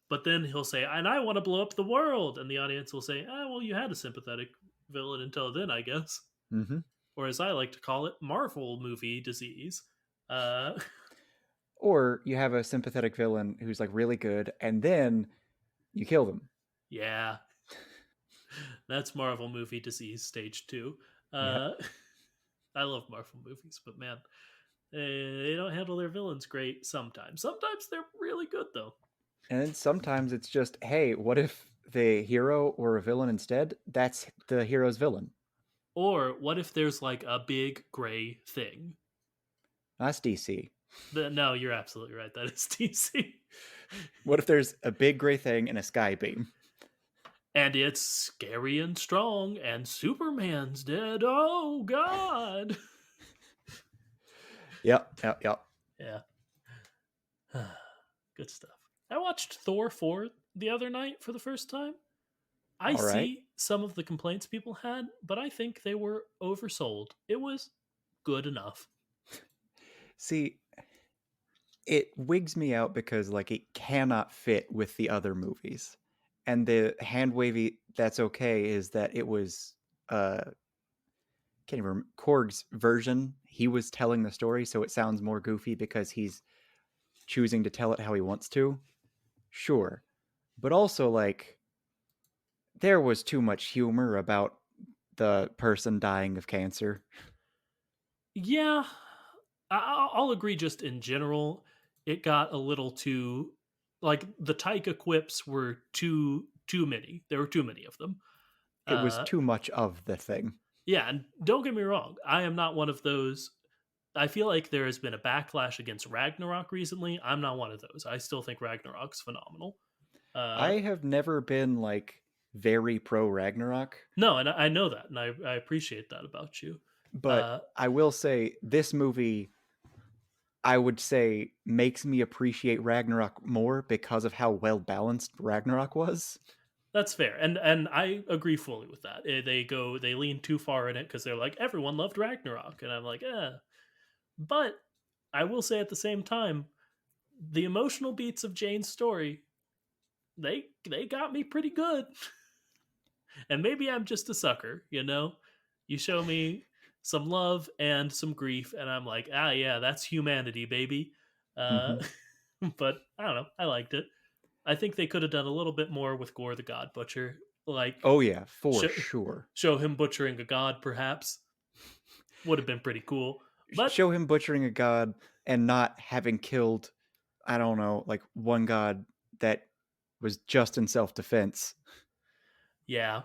but then he'll say, "And I want to blow up the world," and the audience will say, "Ah, well, you had a sympathetic villain until then, I guess." Mm-hmm. Or as I like to call it, Marvel movie disease. Uh, Or you have a sympathetic villain who's like really good, and then you kill them. yeah, that's Marvel movie disease stage two. Yeah. Uh, I love Marvel movies, but man, they don't handle their villains great sometimes. Sometimes they're really good, though. And then sometimes it's just, hey, what if the hero or a villain instead? That's the hero's villain. Or what if there's like a big gray thing? That's DC. No, you're absolutely right. That is DC. What if there's a big gray thing and a sky beam? And it's scary and strong, and Superman's dead. Oh, God. Yep. Yeah. Good stuff. I watched Thor 4 the other night for the first time. I All right. see some of the complaints people had, but I think they were oversold. It was good enough. See, it wigs me out because like it cannot fit with the other movies. And the hand wavy that's okay is that it was can't even remember, Korg's version. He was telling the story, so it sounds more goofy because he's choosing to tell it how he wants to. Sure. But also like there was too much humor about the person dying of cancer. Yeah, I'll agree. Just in general, it got a little too like the Taika quips were too many. There were too many of them. It was Uh, too much of the thing. yeah, and don't get me wrong, I am not one of those. I feel like there has been a backlash against Ragnarok recently. I'm not one of those. I still think Ragnarok's phenomenal. Uh, I have never been like very pro Ragnarok, no, and I know that, and I appreciate that about you. but Uh, I will say this movie I would say makes me appreciate Ragnarok more because of how well balanced Ragnarok was. That's fair, and I agree fully with that. They lean too far in it because they're like everyone loved Ragnarok, and I'm like, eh. But I will say at the same time, the emotional beats of Jane's story, they got me pretty good. And maybe I'm just a sucker, you know. You show me some love and some grief, and I'm like, ah, yeah, that's humanity, baby. Uh, Mm-hmm. but I don't know, I liked it. I think they could have done a little bit more with Gore the God Butcher, like Oh yeah, for show, sure. show him butchering a god, perhaps would have been pretty cool. But Show him butchering a god and not having killed, I don't know, like one god that was just in self defense. yeah,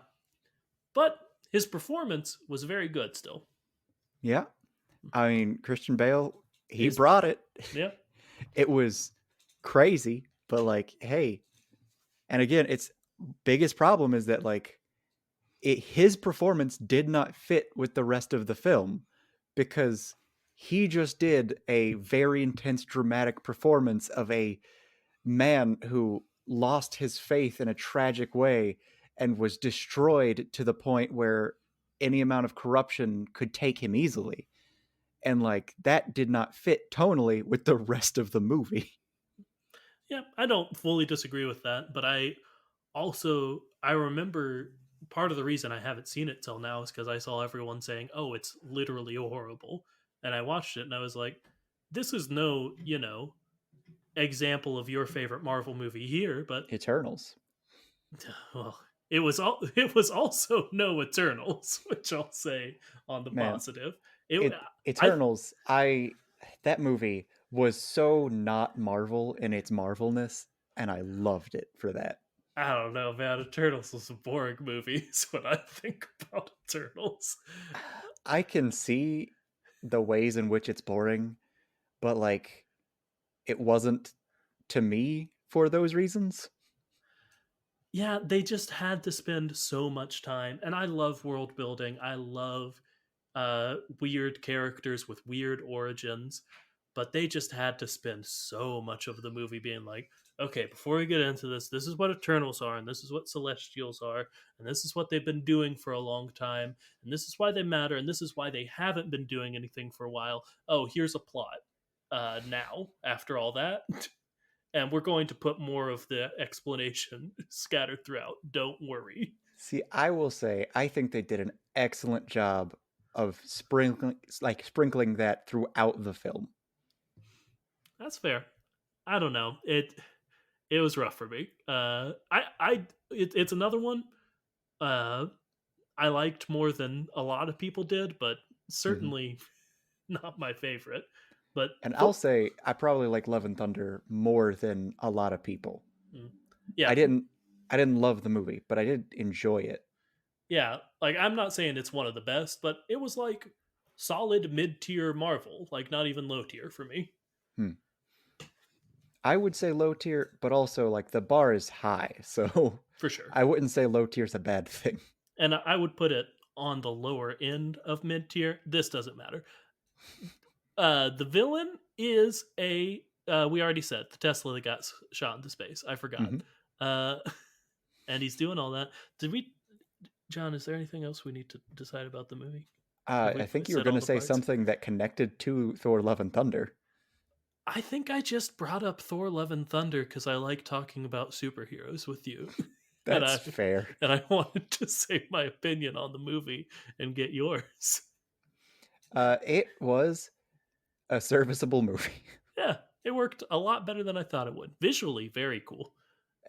but his performance was very good still. Yeah. I mean, Christian Bale, he He's brought it. yeah, It was crazy, but like, hey, and again, its biggest problem is that like his performance did not fit with the rest of the film because he just did a very intense dramatic performance of a man who lost his faith in a tragic way and was destroyed to the point where any amount of corruption could take him easily. And like that did not fit tonally with the rest of the movie. yeah. I don't fully disagree with that, but I remember part of the reason I haven't seen it till now is because I saw everyone saying, "Oh, it's literally horrible," and I watched it and I was like, "This is no, example of your favorite Marvel movie here," but Eternals. well, it was also no Eternals, which I'll say on the Man, positive. It it I Eternals, I that movie was so not Marvel in its Marvelness, and I loved it for that. I don't know, man. Eternals was a boring movie. Is what I think about Eternals. I can see the ways in which it's boring, but like it wasn't to me for those reasons. Yeah, they just had to spend so much time, and I love world building. I love weird characters with weird origins, but they just had to spend so much of the movie being like, okay, before we get into this, this is what Eternals are, and this is what Celestials are, and this is what they've been doing for a long time, and this is why they matter, and this is why they haven't been doing anything for a while. Oh, here's a plot. Now, after all that, and we're going to put more of the explanation scattered throughout. Don't worry. See, I will say, I think they did an excellent job of sprinkling that throughout the film. That's fair. I don't know. It was rough for me. It's another one uh I liked more than a lot of people did, but Hmm. certainly not my favorite. But And I'll say, I probably like Love and Thunder more than a lot of people. mm, I yeah, didn't, I didn't love the movie, but I did enjoy it. yeah. Like I'm not saying it's one of the best, but it was like solid mid tier Marvel, like not even low tier for me, Hmm. I would say low tier, but also like the bar is high, so for sure. I wouldn't say low tier is a bad thing. And I would put it on the lower end of mid tier. This doesn't matter. The villain is a we already said the Tesla that got shot into space. I forgot. Hmm. Uh, and he's doing all that. Did we, John? Is there anything else we need to decide about the movie? Have I we think you were said going all to the say parts? something that connected to Thor: Love and Thunder. I think I just brought up Thor: Love and Thunder because I like talking about superheroes with you, and That's I fair. and I wanted to say my opinion on the movie and get yours. It was a serviceable movie. Yeah, it worked a lot better than I thought it would. Visually, very cool.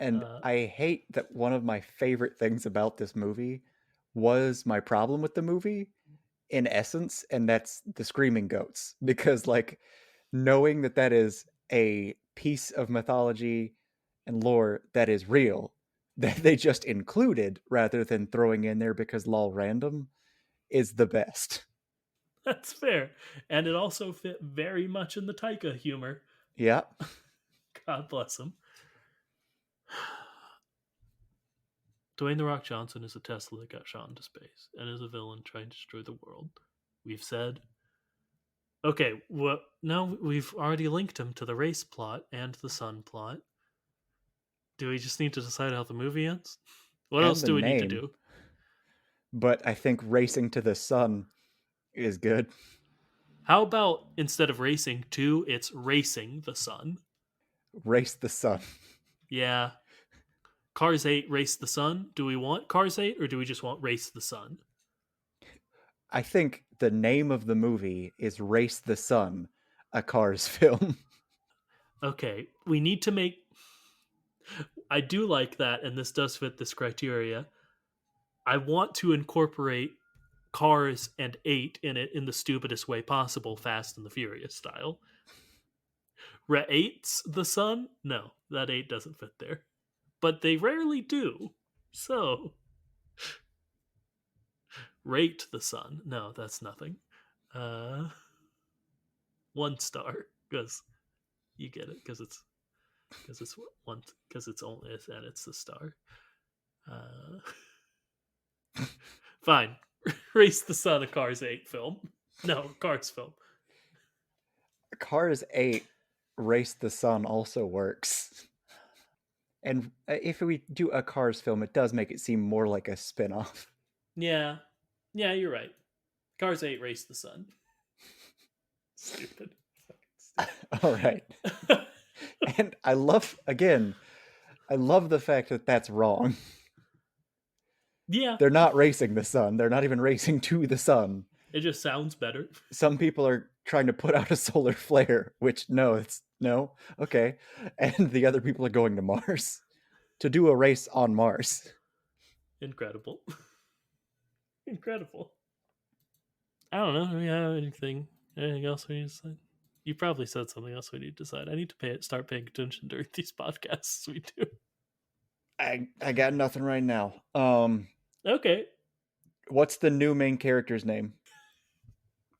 And Uh, I hate that one of my favorite things about this movie was my problem with the movie in essence, and that's the screaming goats. Because, like, knowing that that is a piece of mythology and lore that is real, that they just included rather than throwing in there because lol random is the best. That's fair. And it also fit very much in the Taika humor. Yeah. God bless him. Dwayne The Rock Johnson is a Tesla that got shot into space and is a villain trying to destroy the world. We've said. Okay, well, now we've already linked him to the race plot and the sun plot. Do we just need to decide how the movie ends? What And else the do we need to name, do? but I think Racing to the Sun is good. How about instead of racing 2, it's racing the sun? Race the Sun. Yeah. Cars 8, race the sun. Do we want Cars 8 or do we just want race the sun? I think the name of the movie is Race the Sun, a Cars film. Okay, we need to make. I do like that, and this does fit this criteria. I want to incorporate Cars and 8 in it in the stupidest way possible, Fast and the Furious style. Eight's the sun? No, that 8 doesn't fit there. But they rarely do. So, rate the sun. No, that's nothing. Uh, 1 star, because you get it, because it's one, because it's only and it's the star. Uh, Fine. Race the Sun, a Cars 8 film. No, Cars film. Cars 8 Race the Sun also works. And if we do a Cars film, it does make it seem more like a spin off. Yeah. Yeah, you're right. Cars 8 Race the Sun. Stupid. All right. Stupid. And I love, again, I love the fact that that's wrong. Yeah, They're not racing the sun. They're not even racing to the sun. it just sounds better. Some people are trying to put out a solar flare, which no, it's no. Okay. And the other people are going to Mars to do a race on Mars. Incredible. Incredible. I don't know. Do we have anything else we need to decide? You probably said something else we need to decide. I need to start paying attention during these podcasts we do. I got nothing right now. Okay. What's the new main character's name?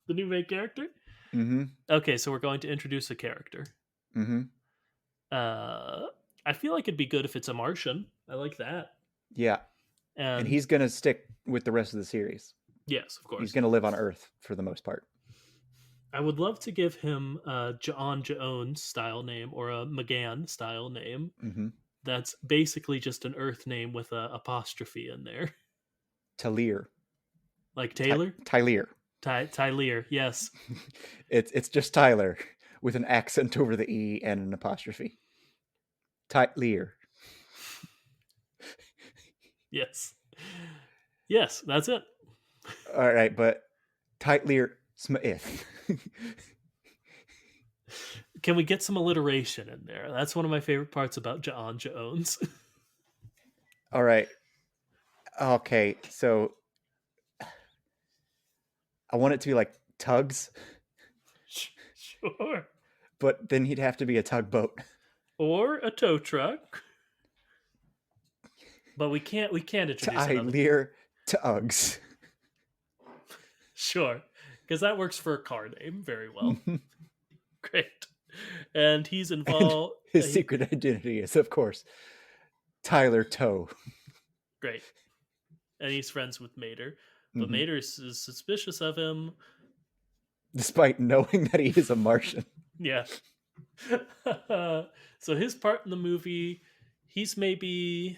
The new main character? Mm-hmm. Okay, so we're going to introduce a character. Mm-hmm. Uh I feel like it'd be good if it's a Martian. I like that. Yeah. And And he's going to stick with the rest of the series. yes, of He's course. going to live on Earth for the most part. I would love to give him a John Jones style name or a McGann style name. Mm-hmm. That's basically just an Earth name with a apostrophe in there, Tyler. like Taylor. Tyler. Tyler, yes. It's just Tyler with an accent over the E and an apostrophe. Tyler. Yes. Yes, that's it. All right, but Tyler Smith. Can we get some alliteration in there? That's one of my favorite parts about John Jones. All right. Okay, so I want it to be like tugs, Sure. but then he'd have to be a tugboat. Or a tow truck. But we can't introduce another. Tyler Tugs. Sure. Because that works for a car name very well. Great. And he's involved. His secret identity is, of course, Tyler Toe. Great. And he's friends with Mater. But Mater is suspicious of him. Despite knowing that he is a Martian. Yeah. So his part in the movie, he's maybe...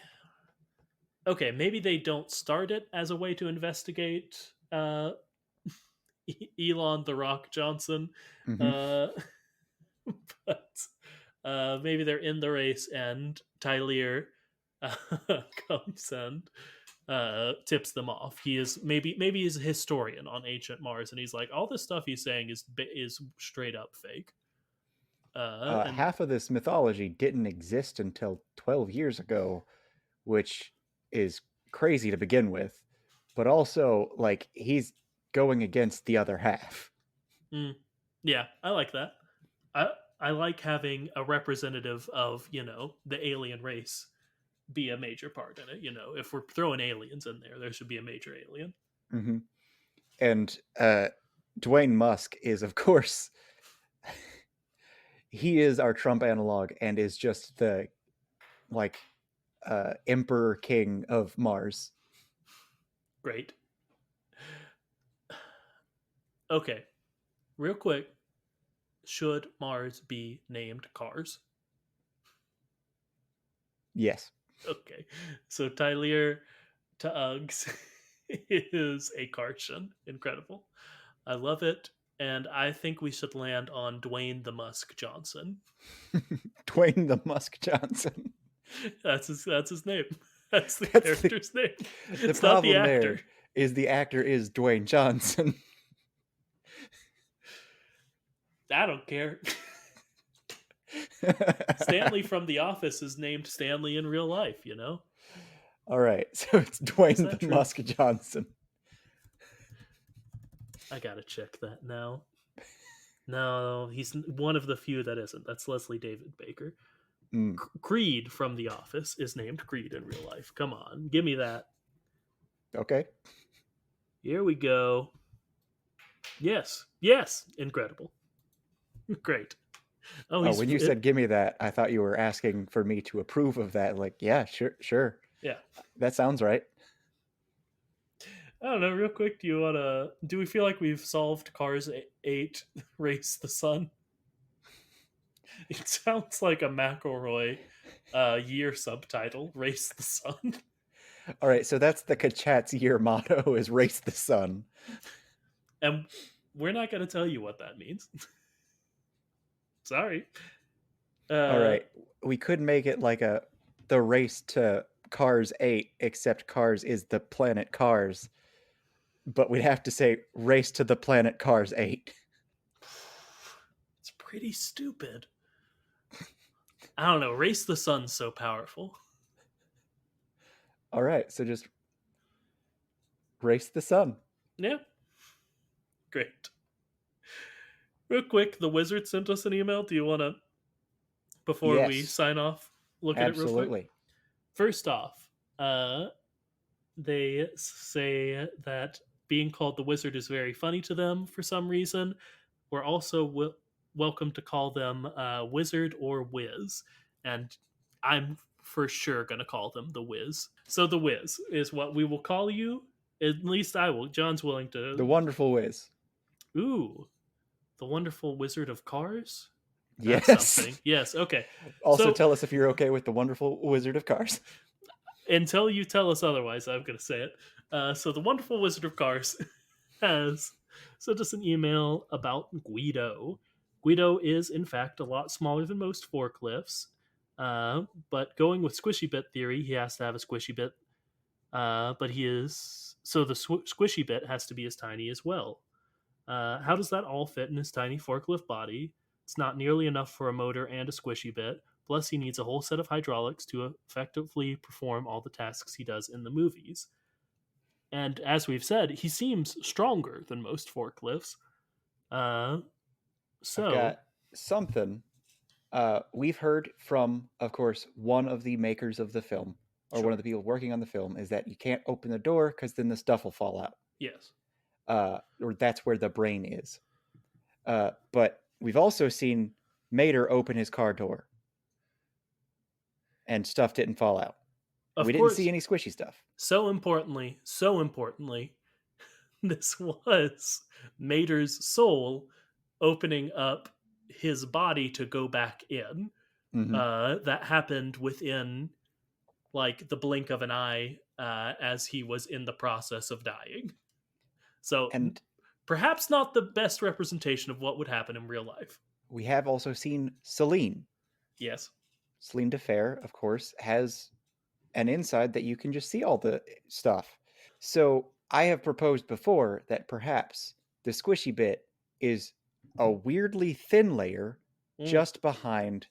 Okay, maybe they don't start it as a way to investigate Elon the Rock Johnson. But maybe they're in the race and Tyler comes and tips them off. He is maybe he's a historian on ancient Mars, and he's like, all this stuff he's saying is straight up fake. And half of this mythology didn't exist until 12 years ago, which is crazy to begin with, but also like he's going against the other half. Yeah, I like that. I like having a representative of, the alien race be a major part in it. If we're throwing aliens in there should be a major alien. Mm-hmm. And Dwayne Musk is, of course, he is our Trump analog and is just the emperor king of Mars. Great. Okay, real quick, should Mars be named Cars? Yes. Okay, so Tyler Tugs is a Carson. Incredible. I love it. And I think we should land on Dwayne the Musk Johnson. Dwayne the Musk Johnson. That's his name. That's the character's name. It's not the actor. The actor is Dwayne Johnson. I don't care. Stanley from The Office is named Stanley in real life, All right, so it's Dwayne the true? Musk Johnson. I gotta check that now. No, he's one of the few that isn't. That's Leslie David Baker. Creed from The Office is named Creed in real life. Come on, give me that. Okay. Here we go. Yes, incredible. Great. When you said give me that, I thought you were asking for me to approve of that. Like, yeah, sure. Yeah. That sounds right. I don't know, real quick, do we feel like we've solved Cars 8 Race the Sun? It sounds like a McElroy year subtitle, Race the Sun. All right, so that's the Kachat's year motto is Race the Sun. And we're not going to tell you what that means. Sorry. All right, we could make it like the race to Cars 8, except Cars is the planet Cars. But we'd have to say Race to the planet Cars 8. It's pretty stupid. I don't know. Race the Sun's so powerful. All right, so just Race the Sun. Yeah. Great. Real quick, the wizard sent us an email. Do you want to, before we sign off, look at it real quick? First off, they say that being called the wizard is very funny to them for some reason. We're also welcome to call them wizard or whiz. And I'm for sure going to call them the Wiz. So the Wiz is what we will call you. At least I will. John's willing The to. Wonderful Wiz. Ooh, the Wonderful Wizard of Cars? That's Yes. something. Yes, okay. Also, So tell us if you're okay with the Wonderful Wizard of Cars. until you tell us otherwise, I'm going to say it. So the Wonderful Wizard of Cars has sent us an email about Guido. Guido is, in fact, a lot smaller than most forklifts. But going with squishy bit theory, he has to have a squishy bit. But he is. So the squishy bit has to be as tiny as well. How does that all fit in his tiny forklift body? It's not nearly enough for a motor and a squishy bit. Plus, he needs a whole set of hydraulics to effectively perform all the tasks he does in the movies. And as we've said, he seems stronger than most forklifts. Uh, I've so, got something. We've heard from, of course, one of the makers of the film, or one sure. of the people working on the film, is that you can't open the door because then the stuff will fall out. Yes. Or that's where the brain is. But we've also seen Mater open his car door, and stuff didn't fall out. Of We didn't course, see any squishy stuff. so importantly, this was Mater's soul opening up his body to go back in. Mm-hmm. That happened within like the blink of an eye as he was in the process of dying. So And perhaps not the best representation of what would happen in real life. we have also seen Celine. Yes. Celine DeFair, of course, has an inside that you can just see all the stuff. So I have proposed before that perhaps the squishy bit is a weirdly thin layer just behind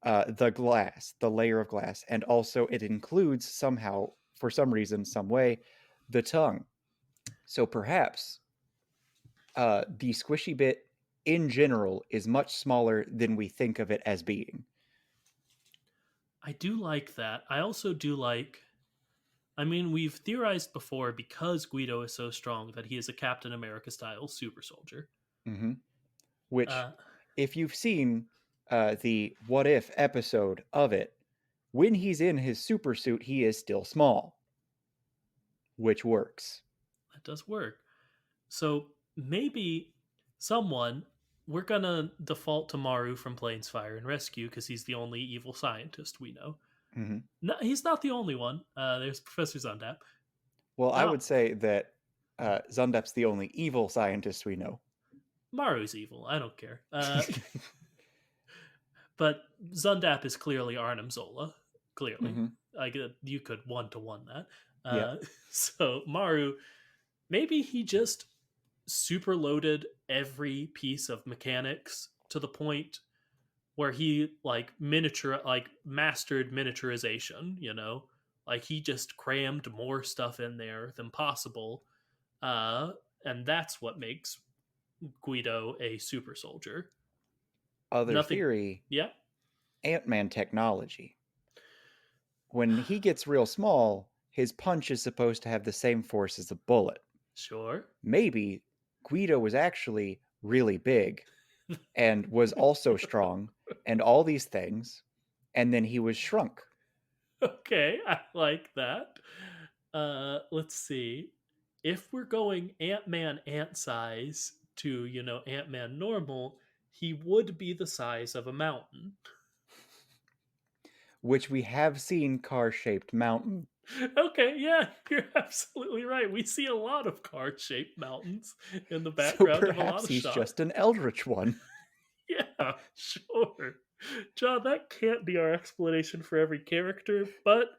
the glass, the layer of glass, and also it includes somehow, for some reason, some way, the tongue. So perhaps the squishy bit in general is much smaller than we think of it as being. I do like that. I also do like. I mean, we've theorized before because Guido is so strong that he is a Captain America style super soldier. Mm-hmm. Which, Uh, if you've seen the What If episode of it, when he's in his super suit, he is still small, which works. that does work. So maybe someone. We're gonna default to Maru from Planes Fire and Rescue because he's the only evil scientist we know. Mm-hmm. No, he's not the only one. There's Professor Zundap. Well, I Now, would say that Zundap's the only evil scientist we know. Maru's evil. I don't care. But Zundap is clearly Arnim Zola. Clearly, Mm-hmm. like you could 1-to-1 that. Yeah. So Maru, maybe he just super loaded every piece of mechanics to the point where he mastered miniaturization. Like he just crammed more stuff in there than possible, and that's what makes Guido a super soldier. Other Nothing. theory, Yeah. Ant-Man technology. When he gets real small, his punch is supposed to have the same force as a bullet. Sure. Maybe Guido was actually really big and was also strong and all these things, and then he was shrunk. Okay, I like that. Let's see. If we're going Ant-Man ant size to, Ant-Man normal, he would be the size of a mountain. Which we have seen car-shaped mountain. Okay, yeah, you're absolutely right. We see a lot of car-shaped mountains in the So background of a lot perhaps of he's shots. just an eldritch one. Yeah, sure. John, that can't be our explanation for every character, but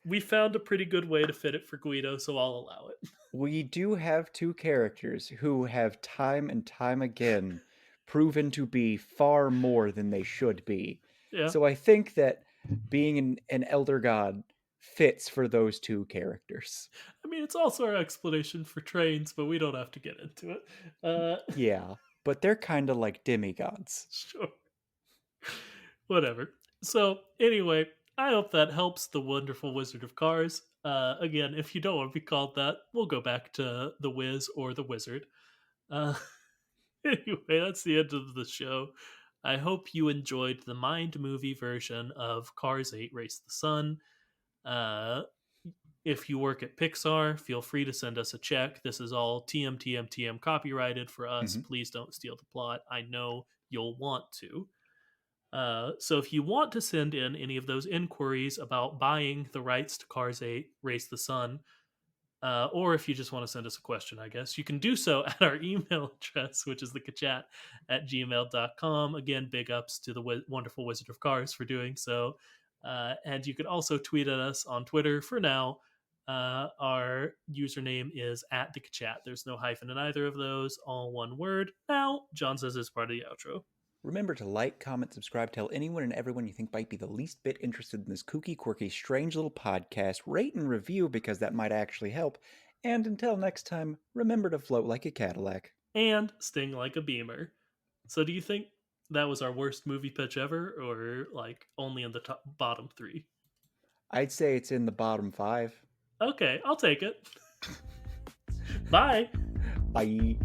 we found a pretty good way to fit it for Guido, so I'll allow it. We do have two characters who have time and time again proven to be far more than they should be. Yeah. So I think that being an elder god fits for those two characters. I mean, it's also our explanation for trains, but we don't have to get into it. Yeah, but they're kind of like demigods. Sure. Whatever. So, anyway, I hope that helps the wonderful Wizard of Cars. Again, if you don't want to be called that, we'll go back to the Wiz or the Wizard. Uh, anyway, that's the end of the show. I hope you enjoyed the Mind movie version of Cars 8 Race the Sun. If you work at Pixar, feel free to send us a check. This is all TM copyrighted for us. Mhm. Please don't steal the plot. I know you'll want to. So if you want to send in any of those inquiries about buying the rights to Cars 8 Race the Sun, or if you just want to send us a question, I guess, you can do so at our email address, which is thekachat@gmail.com. Again, big ups to the wonderful Wizard of Cars for doing so. And you can also tweet at us on Twitter for now. Our username is @thekachat. There's no hyphen in either of those, all one word. Now, John says it's part of the outro. Remember to like, comment, subscribe, tell anyone and everyone you think might be the least bit interested in this kooky, quirky, strange little podcast. Rate and review because that might actually help. And until next time, remember to float like a Cadillac. And sting like a beamer. So do you think that was our worst movie pitch ever, or like only in the bottom 3? I'd say it's in the bottom 5. Okay, I'll take it. Bye. Bye.